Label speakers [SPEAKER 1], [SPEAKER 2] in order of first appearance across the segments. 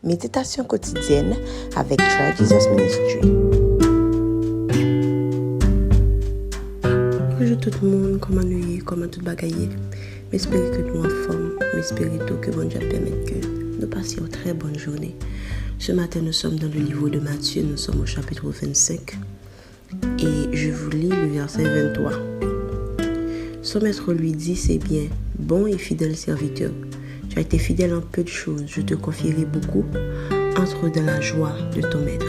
[SPEAKER 1] Méditation quotidienne avec Try Jesus Ministry.
[SPEAKER 2] Bonjour tout le monde, comment nous y, comment tout bagaille. J'espère que nous en forme, j'espère que bon Dieu permette que nous passions une très bonne journée. Ce matin, nous sommes dans le livre de Matthieu, nous sommes au chapitre 25 et je vous lis le verset 23. Son maître lui dit, c'est bien, bon et fidèle serviteur. Tu as été fidèle en peu de choses, je te confierai beaucoup. Entre dans la joie de ton maître.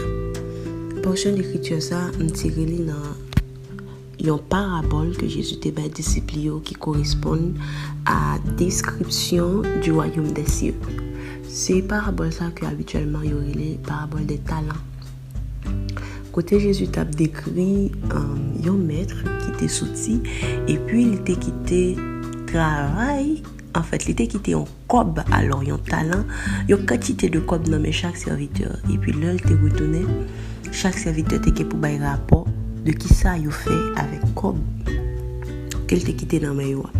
[SPEAKER 2] Portion d'écriture ça, me tire dans une parabole que Jésus t'a ba disciples qui correspondent à description du royaume des cieux. C'est parabole ça que habituellement y aurait les paraboles des talents. Côté Jésus t'a décrit un maître qui était sorti et puis il était quitté travail. En fait, il était quitté en cob, alors il y a un talent, il y a une quantité de cob dans chaque serviteur. Et puis là, il était retourné, chaque serviteur était pour bailler rapport de qui ça il fait avec cob qu'il était quitté dans mes yois.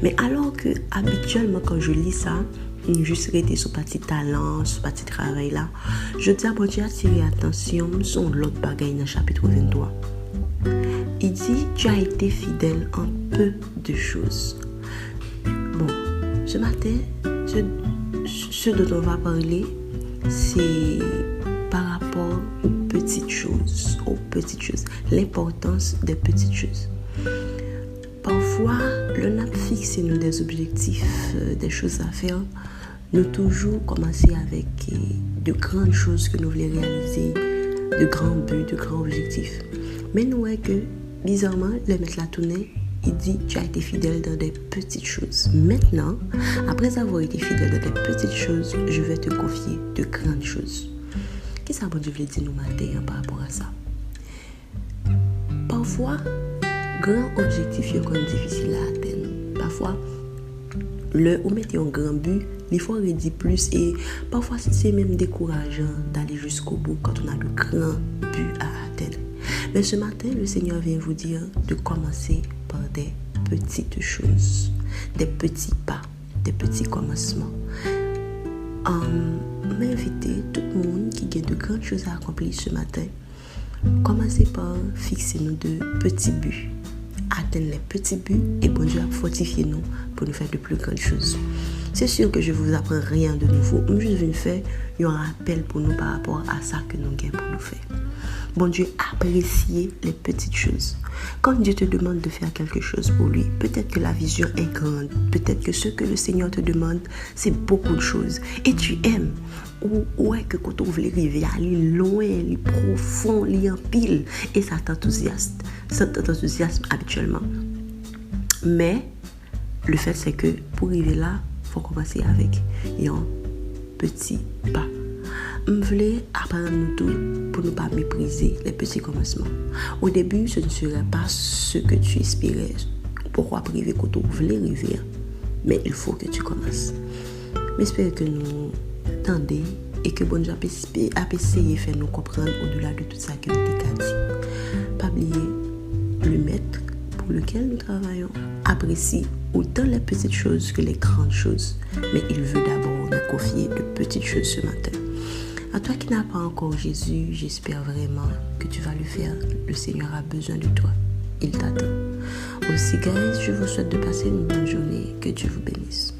[SPEAKER 2] Mais alors que habituellement quand je lis ça, il juste resté sur petit talent, sur petit travail là, je dis à bon Dieu attirer attention sur l'autre bagaille dans le chapitre 23. Il dit, tu as été fidèle en peu de choses. Bon. Ce matin, ce dont on va parler, c'est par rapport aux petites choses, l'importance des petites choses. Parfois, le n'a fixé nous des objectifs, des choses à faire, nous toujours commencer avec de grandes choses que nous voulons réaliser, de grands buts, de grands objectifs. Mais nous voyons que, bizarrement, le mettre la tournée, il dit, tu as été fidèle dans des petites choses. Maintenant, après avoir été fidèle dans des petites choses, je vais te confier de grandes choses. Qu'est-ce que bon Dieu veut dire nous matin par rapport à ça? Parfois, grand objectif est quand même difficile à atteindre. Parfois, on met un grand but, il faut redire plus et parfois c'est même décourageant d'aller jusqu'au bout quand on a de grands buts à atteindre. Mais ce matin, le Seigneur vient vous dire de commencer par des petites choses, des petits pas, des petits commencements. M'inviter tout le monde qui a de grandes choses à accomplir ce matin, commencez par fixer nous de petits buts, atteindre les petits buts et bon Dieu a fortifié nous pour nous faire de plus grandes choses. C'est sûr que je ne vous apprends rien de nouveau, je juste viens faire un rappel pour nous par rapport à ça que nous avons pour nous faire. Bon Dieu, appréciez les petites choses. Quand Dieu te demande de faire quelque chose pour lui, peut-être que la vision est grande, peut-être que ce que le Seigneur te demande, c'est beaucoup de choses. Et tu aimes. Ou est que quand on veut arriver à aller loin, aller profond, aller en pile, et ça t'enthousiasme. Ça t'enthousiasme habituellement. Mais le fait c'est que pour arriver là, il faut commencer avec un petit pas. Je voulais apprendre nous tout pour ne pas mépriser les petits commencements. Au début, ce ne serait pas ce que tu espérais. Pourquoi priver quand on voulait arriver? Mais il faut que tu commences. J'espère que nous tendez et que bon Dieu a essayé de faire nous comprendre au-delà de tout ça que nous avons dit. Pas oublier le maître pour lequel nous travaillons apprécie autant les petites choses que les grandes choses. Mais il veut d'abord nous confier de petites choses ce matin. À toi qui n'as pas encore Jésus, j'espère vraiment que tu vas le faire. Le Seigneur a besoin de toi. Il t'attend. Aussi, guys, je vous souhaite de passer une bonne journée. Que Dieu vous bénisse.